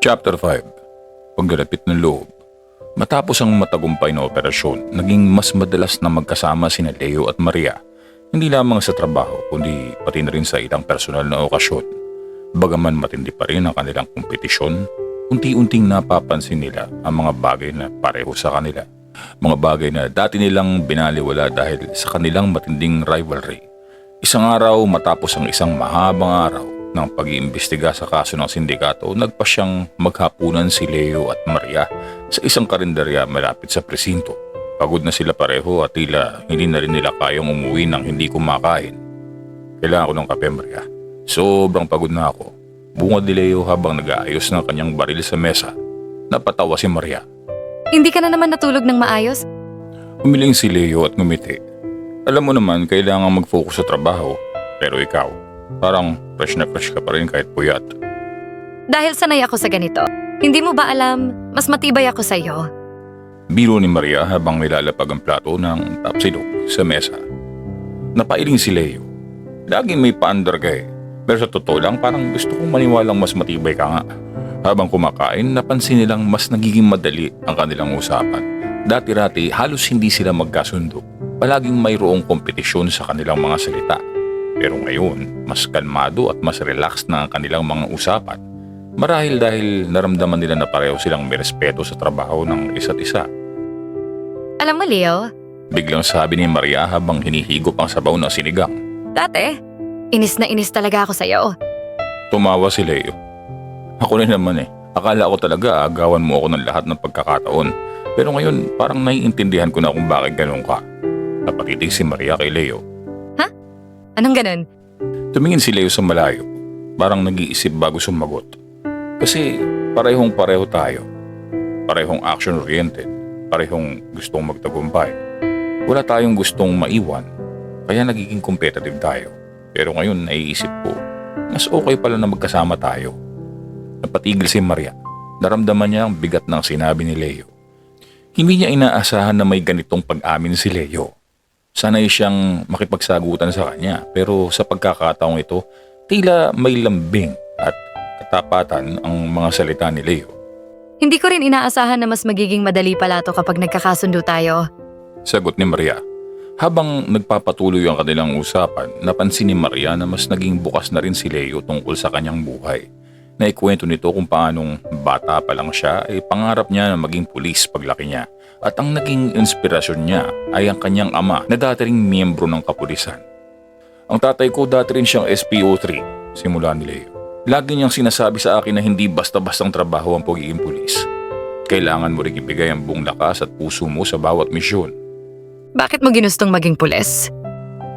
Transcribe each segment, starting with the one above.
Chapter 5. Paglalapit ng loob. Matapos ang matagumpay na operasyon, naging mas madalas na magkasama sina Leo at Maria, hindi lamang sa trabaho kundi pati na rin sa ilang personal na okasyon. Bagaman matindi pa rin ang kanilang kompetisyon, unti-unting napapansin nila ang mga bagay na pareho sa kanila. Mga bagay na dati nilang binaliwala dahil sa kanilang matinding rivalry. Isang araw matapos ang isang mahabang araw ng pag-iimbestiga sa kaso ng sindikato, nagpa siyang maghapunan si Leo at Maria sa isang karinderya malapit sa presinto. Pagod na sila pareho at tila hindi na rin nila kayang umuwi nang hindi kumakain. Kailangan ko ng kape, Maria. Sobrang pagod na ako. Bungad ni Leo habang nag-aayos ng kanyang baril sa mesa. Napatawa si Maria. Hindi ka na naman natulog ng maayos? Umiling si Leo at ngumiti. Alam mo naman, kailangan mag-focus sa trabaho. Pero ikaw, parang fresh na fresh ka pa rin kahit puyat. Dahil sanay ako sa ganito. Hindi mo ba alam, mas matibay ako sa iyo? Biro ni Maria habang nilalapag ang plato ng tapsilog sa mesa. Napailing si Leo. Laging may paandar ka eh. Pero sa totoo lang, parang gusto kong maniwalang mas matibay ka nga. Habang kumakain, napansin nilang mas nagiging madali ang kanilang usapan. Dati-rati, halos hindi sila magkasundo. Palaging mayroong kompetisyon sa kanilang mga salita. Pero ngayon, mas kalmado at mas relaxed na ang kanilang mga usapan. Marahil dahil naramdaman nila na pareho silang may respeto sa trabaho ng isa't isa. Alam mo, Leo, Biglang sabi ni Maria habang hinihigop ang sabaw ng sinigang. dati, inis na inis talaga ako sa iyo. Tumawa si Leo. Ako rin naman eh. Akala ko talaga agawan mo ako ng lahat ng pagkakataon. Pero ngayon parang naiintindihan ko na kung bakit ganun ka. Napatitig si Maria kay Leo. Anong ganun? Tumingin si Leo sa malayo. Parang nag-iisip bago sumagot. Kasi parehong pareho tayo. Parehong action-oriented. Parehong gustong magtagumpay. Wala tayong gustong maiwan. Kaya nagiging competitive tayo. Pero ngayon naiisip ko, mas okay pala na magkasama tayo. Napatigil si Maria. Naramdaman niya ang bigat ng sinabi ni Leo. Hindi niya inaasahan na may ganitong pag-amin si Leo. Sanay siyang makipagsagutan sa kanya, pero sa pagkakataong ito, tila may lambing at katapatan ang mga salita ni Leo. Hindi ko rin inaasahan na mas magiging madali pala to kapag nagkakasundo tayo. Sagot ni Maria. Habang nagpapatuloy ang kanilang usapan, napansin ni Maria na mas naging bukas na rin si Leo tungkol sa kanyang buhay. Naikwento nito kung paanong bata pa lang siya ay pangarap niya na maging pulis paglaki niya. At ang naging inspirasyon niya ay ang kanyang ama na dati ring miyembro ng kapulisan. Ang tatay ko dati rin siyang SPO3, simula ni Leo. Lagi niyang sinasabi sa akin na hindi basta-bastang trabaho ang pagiging pulis. Kailangan mo rin ibigay ang buong lakas at puso mo sa bawat misyon. Bakit mo ginustong maging pulis?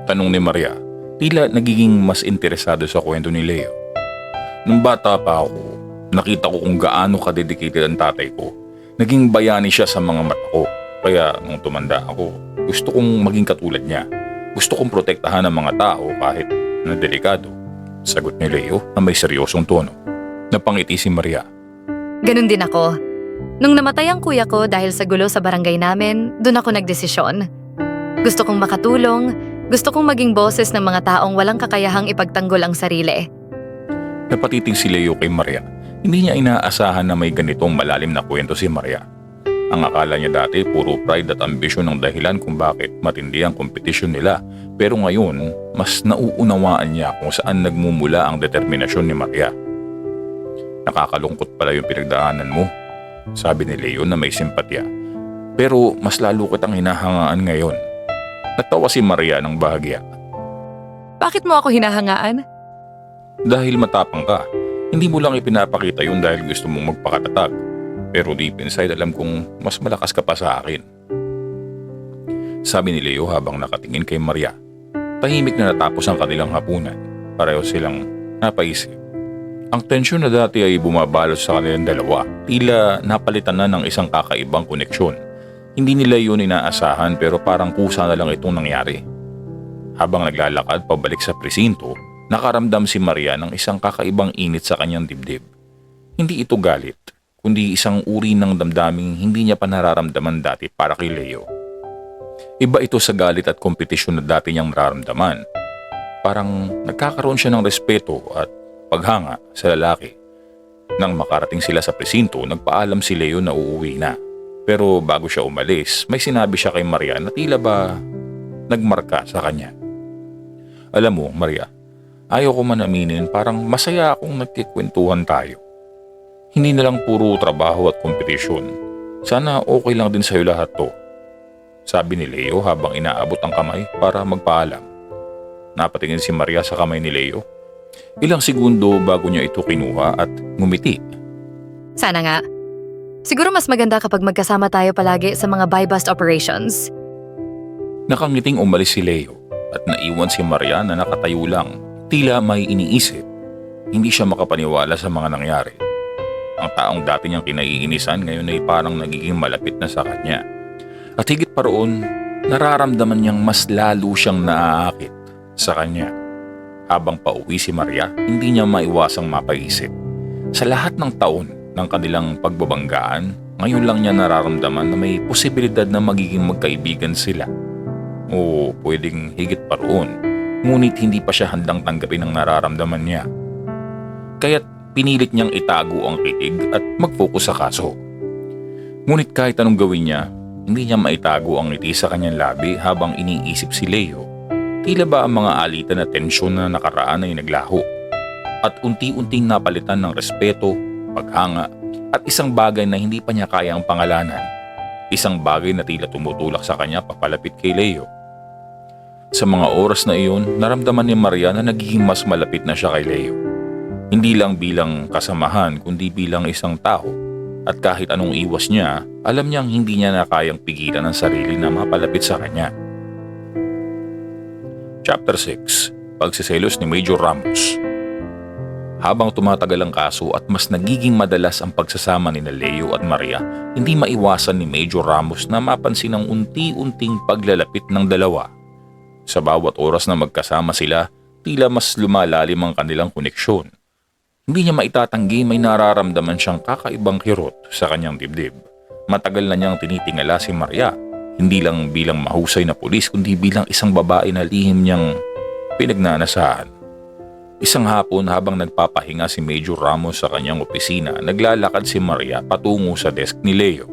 Tanong ni Maria, tila nagiging mas interesado sa kwento ni Leo. Nung bata pa ako, nakita ko kung gaano kadedicated ang tatay ko. Naging bayani siya sa mga mata ko. Kaya nung tumanda ako, gusto kong maging katulad niya. Gusto kong protektahan ang mga tao kahit na delikado. Sagot ni Leo na may seryosong tono. Napangiti si Maria. Ganun din ako. Nung namatay ang kuya ko dahil sa gulo sa barangay namin, doon ako nagdesisyon. Gusto kong makatulong, gusto kong maging boses ng mga taong walang kakayahang ipagtanggol ang sarili. Napatitig si Leo kay Maria. Hindi niya inaasahan na may ganitong malalim na kwento si Maria. Ang akala niya dati puro pride at ambisyon ang dahilan kung bakit matindi ang kompetisyon nila. Pero ngayon, mas nauunawaan niya kung saan nagmumula ang determinasyon ni Maria. Nakakalungkot pala yung pinagdaanan mo, sabi ni Leo na may simpatya. Pero mas lalo kitang hinahangaan ngayon. Natawa si Maria ng bahagya. Bakit mo ako hinahangaan? Dahil matapang ka. Hindi mo lang ipinapakita yun dahil gusto mong magpakatatag. Pero deep inside alam kong mas malakas ka pa sa akin. Sabi ni Leo habang nakatingin kay Maria. Tahimik na natapos ang kanilang hapunan. Pareho silang napaisip. Ang tensyon na dati ay bumabalot sa kanilang dalawa. Tila napalitan na ng isang kakaibang koneksyon. Hindi nila yun inaasahan pero parang kusa na lang itong nangyari. Habang naglalakad pabalik sa presinto, nakaramdam si Maria ng isang kakaibang init sa kanyang dibdib. Hindi ito galit, kundi isang uri ng damdaming hindi niya pa nararamdaman dati para kay Leo. Iba ito sa galit at kompetisyon na dati niyang nararamdaman. Parang nagkakaroon siya ng respeto at paghanga sa lalaki. Nang makarating sila sa presinto, nagpaalam si Leo na uuwi na. Pero bago siya umalis, may sinabi siya kay Maria na tila ba nagmarka sa kanya. Alam mo, Maria, ayaw ko man aminin, parang masaya akong nagkikwentuhan tayo. Hindi na lang puro trabaho at kompetisyon. Sana okay lang din sa'yo lahat to. Sabi ni Leo habang inaabot ang kamay para magpaalam. Napatingin si Maria sa kamay ni Leo. Ilang segundo bago niya ito kinuha at ngumiti. Sana nga. Siguro mas maganda kapag magkasama tayo palagi sa mga buy-bust operations. Nakangiting umalis si Leo at naiwan si Maria na nakatayo lang. Tila may iniisip. Hindi siya makapaniwala sa mga nangyari. Ang taong dati niyang kinaiinisan ngayon ay parang nagiging malapit na sa kanya. At higit pa roon, nararamdaman niyang mas lalo siyang naaakit sa kanya. Habang pauwi si Maria, hindi niya maiwasang mapaisip. Sa lahat ng taon ng kanilang pagbabanggaan, ngayon lang niya nararamdaman na may posibilidad na magiging magkaibigan sila. O pwedeng higit pa roon, ngunit hindi pa siya handang tanggapin ang nararamdaman niya. Kaya't pinilit niyang itago ang kitig at mag-focus sa kaso. Ngunit kahit anong gawin niya, hindi niya maitago ang ngiti sa kanyang labi habang iniisip si Leo. Tila ba ang mga alitan at tensyon na nakaraan ay naglaho at unti-unting napalitan ng respeto, paghanga at isang bagay na hindi pa niya kayang pangalanan. Isang bagay na tila tumutulak sa kanya papalapit kay Leo. Sa mga oras na iyon, naramdaman ni Maria na nagiging mas malapit na siya kay Leo. Hindi lang bilang kasamahan kundi bilang isang tao. At kahit anong iwas niya, alam niyang hindi niya na kayang pigilan ang sarili na mapalapit sa kanya. Chapter 6. Pagsiselos ni Major Ramos. Habang tumatagal ang kaso at mas nagiging madalas ang pagsasama ni Leo at Maria, hindi maiwasan ni Major Ramos na mapansin ang unti-unting paglalapit ng dalawa. Sa bawat oras na magkasama sila, tila mas lumalalim ang kanilang koneksyon. Hindi niya maitatanggi may nararamdaman siyang kakaibang kirot sa kanyang dibdib. Matagal na niyang tinitingala si Maria. Hindi lang bilang mahusay na pulis kundi bilang isang babae na lihim niyang pinagnanasahan. Isang hapon habang nagpapahinga si Major Ramos sa kanyang opisina, naglalakad si Maria patungo sa desk ni Leo.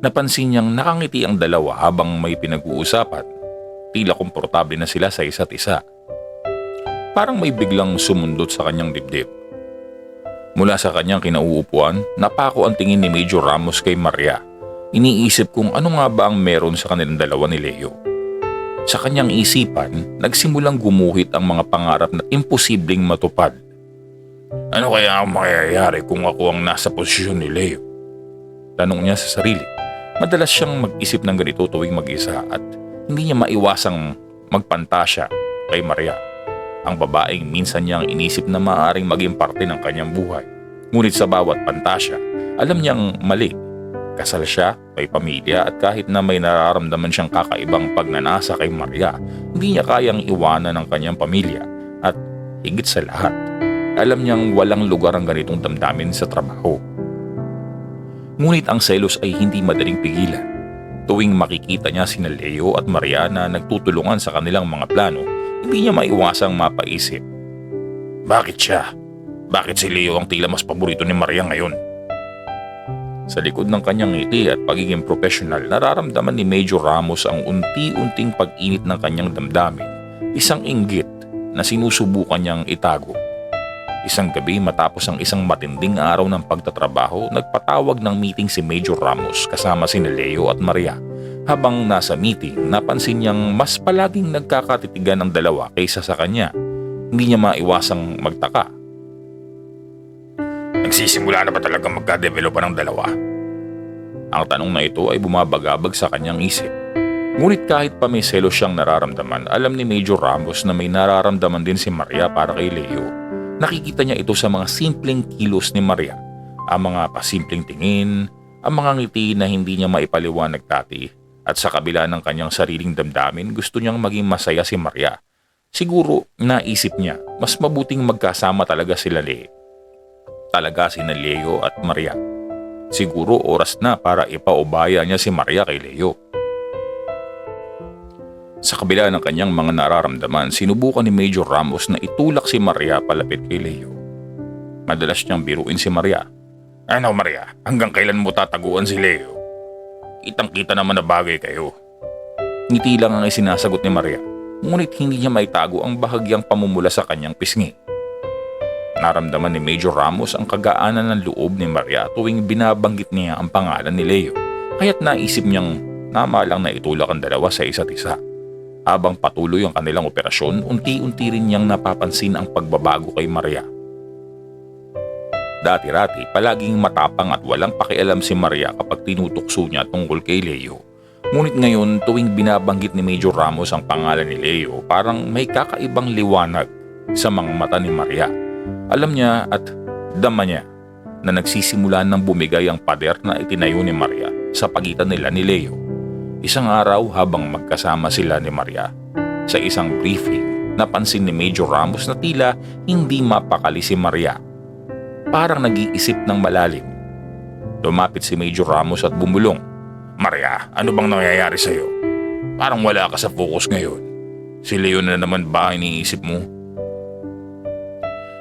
Napansin niyang nakangiti ang dalawa habang may pinag-uusapan. Tila komportable na sila sa isa't isa. Parang may biglang sumundot sa kanyang dibdib. Mula sa kanyang kinauupuan, napako ang tingin ni Major Ramos kay Maria. Iniisip kung ano nga ba ang meron sa kanilang dalawa ni Leo. Sa kanyang isipan, nagsimulang gumuhit ang mga pangarap na imposibleng matupad. Ano kaya ang mangyayari kung ako ang nasa posisyon ni Leo? Tanong niya sa sarili. Madalas siyang mag-isip ng ganito tuwing mag-isa at hindi niya maiwasang magpantasya kay Maria. Ang babaeng minsan niyang inisip na maaaring maging parte ng kanyang buhay. Ngunit sa bawat pantasya, alam niyang mali. Kasal siya, may pamilya at kahit na may nararamdaman siyang kakaibang pagnanasa kay Maria, hindi niya kayang iwanan ang kanyang pamilya at higit sa lahat, alam niyang walang lugar ang ganitong damdamin sa trabaho. Ngunit ang selos ay hindi madaling pigilan. Tuwing makikita niya sina Leo at Maria na nagtutulungan sa kanilang mga plano, hindi niya maiwasang mapaisip. Bakit siya? Bakit si Leo ang tila mas paborito ni Maria ngayon? Sa likod ng kanyang ngiti at pagiging profesional, nararamdaman ni Major Ramos ang unti-unting pag-init ng kanyang damdamin, isang inggit na sinusubukan niyang itago. Isang gabi matapos ang isang matinding araw ng pagtatrabaho, nagpatawag ng meeting si Major Ramos kasama sina Leo at Maria. Habang nasa meeting, napansin niyang mas palaging nagkakatitigan ang dalawa kaysa sa kanya. Hindi niya maiwasang magtaka. Nagsisimula na ba talaga magka-developan ng dalawa? Ang tanong na ito ay bumabagabag sa kanyang isip. Ngunit kahit pa may selos siyang nararamdaman, alam ni Major Ramos na may nararamdaman din si Maria para kay Leo. Nakikita niya ito sa mga simpleng kilos ni Maria, ang mga pasimpleng tingin, ang mga ngiti na hindi niya maipaliwanag dati, at sa kabila ng kanyang sariling damdamin, gusto niyang maging masaya si Maria. Siguro naisip niya, mas mabuting magkasama talaga sila sina Leo at Maria. Siguro oras na para ipaubaya niya si Maria kay Leo. Sa kabila ng kanyang mga nararamdaman, sinubukan ni Major Ramos na itulak si Maria palapit kay Leo. Madalas niyang biruin si Maria. Ano Maria, hanggang kailan mo tataguan si Leo? Kitang-kita naman na bagay kayo. Ngiti lang ang isinasagot ni Maria, ngunit hindi niya maitago ang bahagyang pamumula sa kanyang pisngi. Naramdaman ni Major Ramos ang kagaanan ng loob ni Maria tuwing binabanggit niya ang pangalan ni Leo, kaya't naisip niyang namalang na itulak ang dalawa sa isa't isa. Habang patuloy ang kanilang operasyon, unti-unti rin niyang napapansin ang pagbabago kay Maria. Dati-rati, palaging matapang at walang pakialam si Maria kapag tinutukso niya tungkol kay Leo. Ngunit ngayon, tuwing binabanggit ni Major Ramos ang pangalan ni Leo, parang may kakaibang liwanag sa mga mata ni Maria. Alam niya at dama niya na nagsisimula ng bumigay ang pader na itinayo ni Maria sa pagitan nila ni Leo. Isang araw habang magkasama sila ni Maria, sa isang briefing, napansin ni Major Ramos na tila hindi mapakali si Maria. Parang nag-iisip ng malalim. Lumapit si Major Ramos at bumulong. Maria, ano bang nangyayari sa'yo? Parang wala ka sa focus ngayon. Si Leo na naman ba iniisip mo?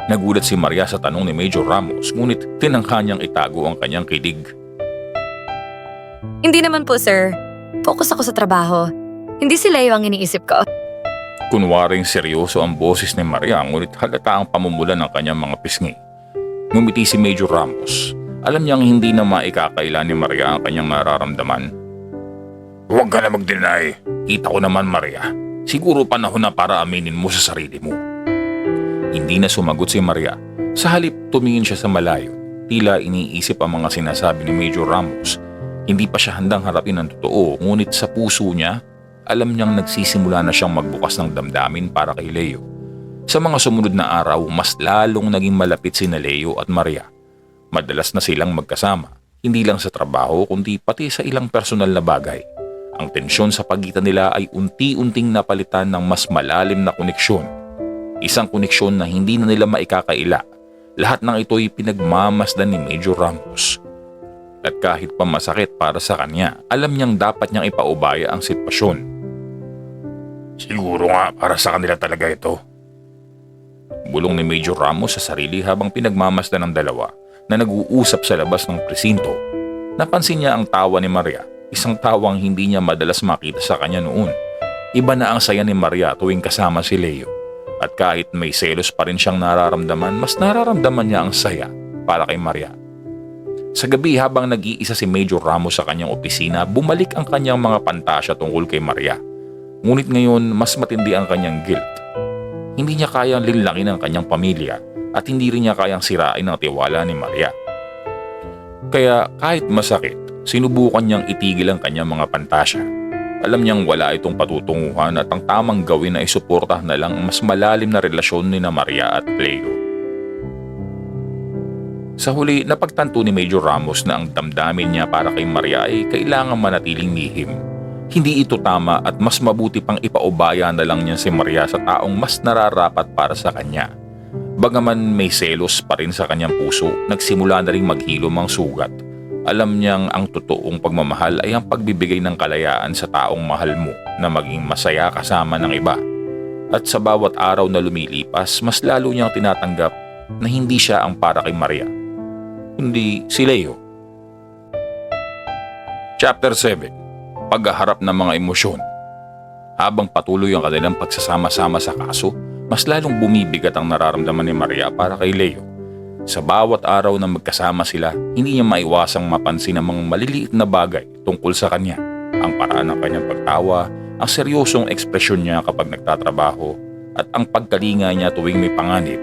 Nagulat si Maria sa tanong ni Major Ramos, ngunit tinangka niyang itago ang kanyang kilig. Hindi naman po, sir. Focus ako sa trabaho. Hindi si Leo ang iniisip ko. Kunwaring seryoso ang boses ni Maria, ngunit halata ang pamumula ng kanyang mga pisngi. Ngumiti si Major Ramos. Alam niyang hindi na maikakaila ni Maria ang kanyang nararamdaman. Huwag ka na mag-deny. Kita ko naman, Maria. Siguro panahon na para aminin mo sa sarili mo. Hindi na sumagot si Maria. Sa halip, tumingin siya sa malayo. Tila iniisip ang mga sinasabi ni Major Ramos. Hindi pa siya handang harapin ang totoo, ngunit sa puso niya, alam niyang nagsisimula na siyang magbukas ng damdamin para kay Leo. Sa mga sumunod na araw, mas lalong naging malapit sina Leo at Maria. Madalas na silang magkasama, hindi lang sa trabaho kundi pati sa ilang personal na bagay. Ang tensyon sa pagitan nila ay unti-unting napalitan ng mas malalim na koneksyon. Isang koneksyon na hindi na nila maikakaila. Lahat ng ito'y pinagmamasdan ni Major Ramos. At kahit pa masakit para sa kanya, alam niyang dapat niyang ipaubaya ang sitwasyon. Siguro nga para sa kanila talaga ito. Bulong ni Major Ramos sa sarili habang pinagmamasdan ng dalawa na nag-uusap sa labas ng presinto. Napansin niya ang tawa ni Maria, isang tawang hindi niya madalas makita sa kanya noon. Iba na ang saya ni Maria tuwing kasama si Leo. At kahit may selos pa rin siyang nararamdaman, mas nararamdaman niya ang saya para kay Maria. Sa gabi habang nag-iisa si Major Ramos sa kanyang opisina, bumalik ang kanyang mga pantasya tungkol kay Maria. Ngunit ngayon, mas matindi ang kanyang guilt. Hindi niya kayang linlangin ang kanyang pamilya at hindi rin niya kayang sirain ang tiwala ni Maria. Kaya kahit masakit, sinubukan niyang itigil ang kanyang mga pantasya. Alam niyang wala itong patutunguhan at ang tamang gawin ay suportahan na lang ang mas malalim na relasyon ni na Maria at Leo. Sa huli, napagtanto ni Major Ramos na ang damdamin niya para kay Maria ay kailangang manatiling lihim. Hindi ito tama at mas mabuti pang ipaubaya na lang niya si Maria sa taong mas nararapat para sa kanya. Bagaman may selos pa rin sa kanyang puso, nagsimula na ring maghilom ang sugat. Alam niyang ang totoong pagmamahal ay ang pagbibigay ng kalayaan sa taong mahal mo na maging masaya kasama ng iba. At sa bawat araw na lumilipas, mas lalo niyang tinatanggap na hindi siya ang para kay Maria, kundi si Leo. Chapter 7. Paghaharap ng mga emosyon. Habang patuloy ang kanilang pagsasama-sama sa kaso, mas lalong bumibigat ang nararamdaman ni Maria para kay Leo. Sa bawat araw na magkasama sila, hindi niya maiwasang mapansin ang mga maliliit na bagay tungkol sa kanya. Ang paraan ng kanyang pagtawa, ang seryosong ekspresyon niya kapag nagtatrabaho, at ang pagkalinga niya tuwing may panganib.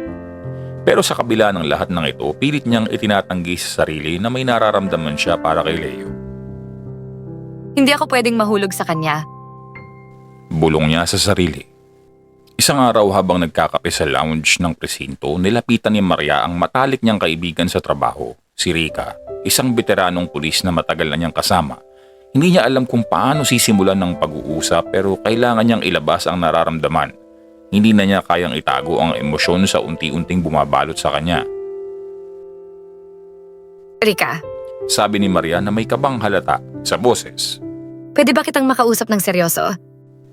Pero sa kabila ng lahat ng ito, pilit niyang itinatanggi sa sarili na may nararamdaman siya para kay Leo. Hindi ako pwedeng mahulog sa kanya. Bulong niya sa sarili. Isang araw habang nagkakape sa lounge ng presinto, nilapitan ni Maria ang matalik niyang kaibigan sa trabaho, si Rica, isang veteranong pulis na matagal na niyang kasama. Hindi niya alam kung paano sisimulan ng pag-uusap pero kailangan niyang ilabas ang nararamdaman. Hindi na niya kayang itago ang emosyon sa unti-unting bumabalot sa kanya. Rika, Sabi ni Maria na may kabang halata sa boses. pwede ba kitang makausap ng seryoso?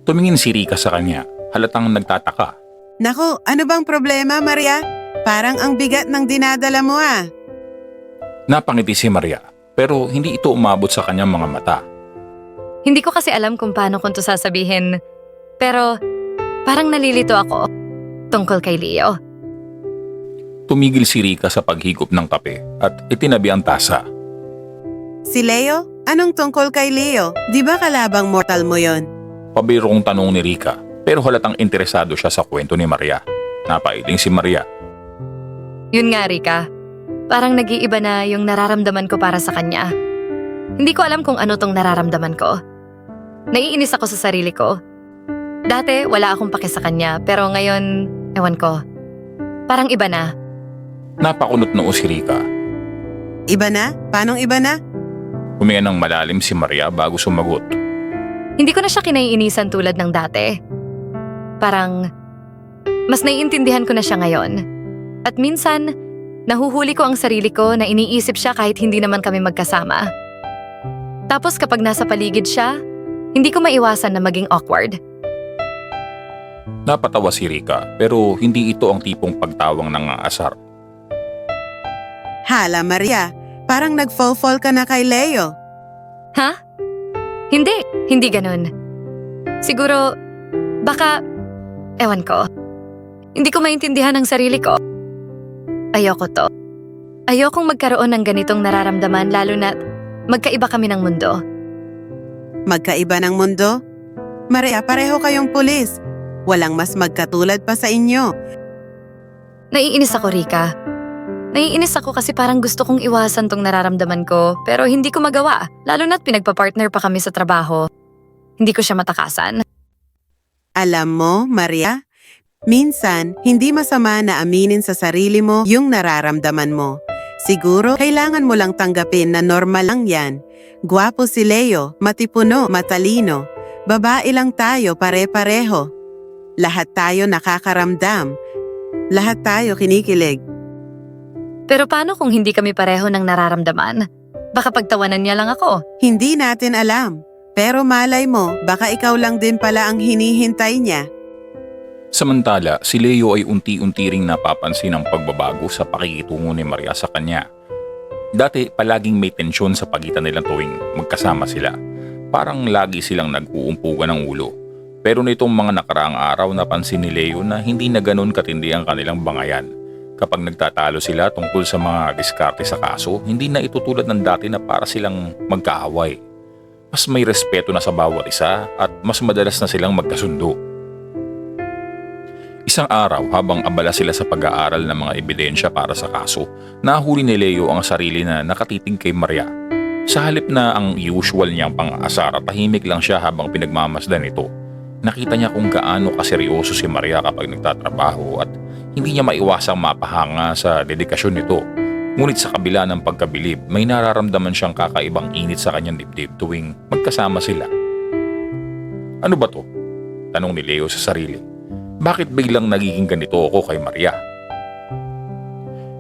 Tumingin si Rica sa kanya, halatang nagtataka. Naku, ano bang problema, Maria? Parang ang bigat ng dinadala mo ah. Napangiti si Maria pero hindi ito umabot sa kanyang mga mata. Hindi ko kasi alam kung paano ko to sasabihin. Pero parang nalilito ako tungkol kay Leo. Tumigil si Rika sa paghigop ng kape at itinabi ang tasa. Si Leo? Anong tungkol kay Leo? Di ba kalabang mortal mo yon? Pabirong tanong ni Rika pero halatang interesado siya sa kwento ni Maria. Napailing si Maria. Yun nga, Rika. Parang nag-iiba na yung nararamdaman ko para sa kanya. Hindi ko alam kung ano tong nararamdaman ko. Naiinis ako sa sarili ko. Dati, wala akong pake sa kanya, pero ngayon, ewan ko. Parang iba na. Napakunot noo si Rika. Iba na? Paanong iba na? Huminga ng malalim si Maria bago sumagot. Hindi ko na siya kinaiinisan tulad ng dati. Parang, mas naiintindihan ko na siya ngayon. At minsan, nahuhuli ko ang sarili ko na iniisip siya kahit hindi naman kami magkasama. Tapos kapag nasa paligid siya, hindi ko maiwasan na maging awkward. Napatawa si Rika pero hindi ito ang tipong pagtawang nangaasar. Hala Maria, parang nag-fall ka na kay Leo. Ha? Hindi ganun. Siguro, baka, ewan ko. Hindi ko maintindihan ang sarili ko. Ayoko to. Ayokong magkaroon ng ganitong nararamdaman lalo na't magkaiba kami ng mundo. Magkaiba ng mundo? Maria, pareho kayong pulis. Walang mas magkatulad pa sa inyo. Naiinis ako, Rika. Naiinis ako kasi parang gusto kong iwasan tong nararamdaman ko pero hindi ko magawa, lalo na't pinagpa-partner pa kami sa trabaho. Hindi ko siya matakasan. Alam mo, Maria, minsan hindi masama na aminin sa sarili mo yung nararamdaman mo. Siguro kailangan mo lang tanggapin na normal lang yan. Gwapo si Leo, matipuno, matalino. Babae lang tayo pare-pareho. Lahat tayo nakakaramdam. Lahat tayo kinikilig. Pero paano kung hindi kami pareho ng nararamdaman? Baka pagtawanan niya lang ako. Hindi natin alam. Pero malay mo, baka ikaw lang din pala ang hinihintay niya. Samantala, si Leo ay unti-unti ring napapansin ang pagbabago sa pakikitungo ni Maria sa kanya. Dati palaging may tensyon sa pagitan nilang tuwing magkasama sila. Parang lagi silang nag-uumpugan ng ulo. Pero nitong mga nakaraang araw napansin ni Leo na hindi na ganun katindi ang kanilang bangayan. Kapag nagtatalo sila tungkol sa mga diskarte sa kaso, hindi na ito tulad ng dati na para silang magkaaway. Mas may respeto na sa bawat isa at mas madalas na silang magkasundo. Isang araw habang abala sila sa pag-aaral ng mga ebidensya para sa kaso, nahuli ni Leo ang sarili na nakatitig kay Maria. Sa halip na ang usual niyang pang-aasar at tahimik lang siya habang pinagmamasdan ito. Nakita niya kung gaano kaseryoso si Maria kapag nagtatrabaho at hindi niya maiwasang mapahanga sa dedikasyon nito. Ngunit sa kabila ng pagkabilib, may nararamdaman siyang kakaibang init sa kanyang dibdib tuwing magkasama sila. Ano ba to? Tanong ni Leo sa sarili. Bakit biglang nagiging ganito ako kay Maria?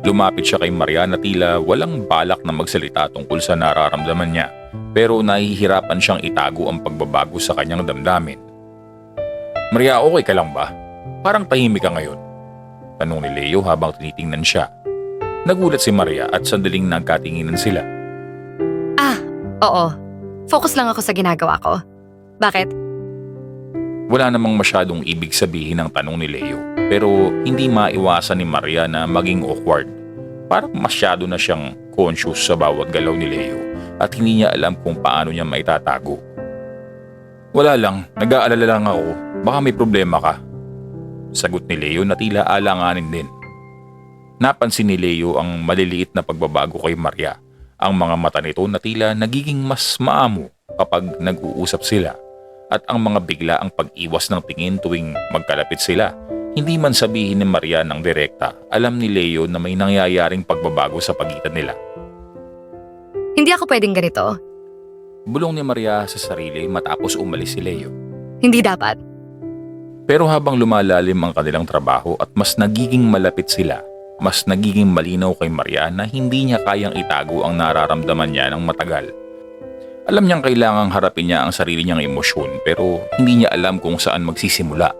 Lumapit siya kay Maria na tila walang balak na magsalita tungkol sa nararamdaman niya, pero nahihirapan siyang itago ang pagbabago sa kanyang damdamin. Maria, okay ka lang ba? Parang tahimik ka ngayon. Tanong ni Leo habang tinitingnan siya. Nagulat si Maria at sandaling nagkatinginan sila. Oo. Focus lang ako sa ginagawa ko. Bakit? Wala namang masyadong ibig sabihin ng tanong ni Leo, pero hindi maiwasan ni Maria na maging awkward. Parang masyado na siyang conscious sa bawat galaw ni Leo at hindi niya alam kung paano niya maitatago. Wala lang, nag-aalala lang ako. Baka may problema ka. Sagot ni Leo na tila alanganin din. Napansin ni Leo ang maliliit na pagbabago kay Maria. Ang mga mata nito na tila nagiging mas maamo kapag nag-uusap sila. At ang mga bigla ang pag-iwas ng tingin tuwing magkalapit sila. Hindi man sabihin ni Maria ng direkta, alam ni Leo na may nangyayaring pagbabago sa pagitan nila. Hindi ako pwedeng ganito. Bulong ni Maria sa sarili matapos umalis si Leo. Hindi dapat. Pero habang lumalalim ang kanilang trabaho at mas nagiging malapit sila, mas nagiging malinaw kay Maria na hindi niya kayang itago ang nararamdaman niya ng matagal. Alam niyang kailangang harapin niya ang sarili niyang emosyon pero hindi niya alam kung saan magsisimula.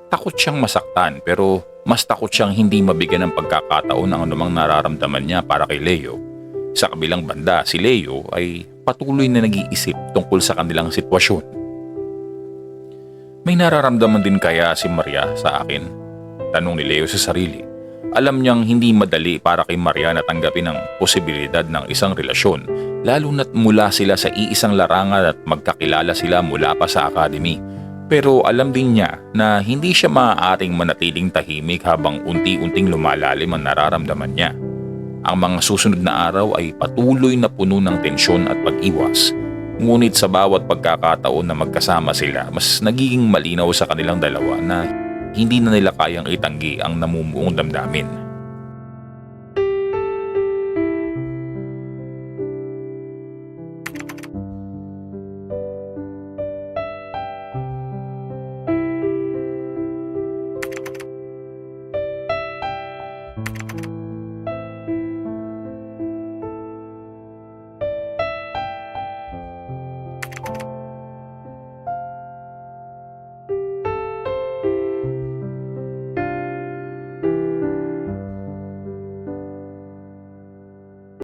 Takot siyang masaktan pero mas takot siyang hindi mabigyan ng pagkakataon ang anumang nararamdaman niya para kay Leo. Sa kabilang banda, si Leo ay patuloy na nag-iisip tungkol sa kanilang sitwasyon. May nararamdaman din kaya si Maria sa akin? Tanong ni Leo sa sarili. Alam niyang hindi madali para kay Maria na tanggapin ang posibilidad ng isang relasyon, lalo na't mula sila sa iisang larangan at magkakilala sila mula pa sa academy. Pero alam din niya na hindi siya maaaring manatiling tahimik habang unti-unting lumalalim ang nararamdaman niya. Ang mga susunod na araw ay patuloy na puno ng tensyon at pag-iwas. Ngunit sa bawat pagkakataon na magkasama sila, mas nagiging malinaw sa kanilang dalawa na hindi na nila kayang itanggi ang namumuong damdamin.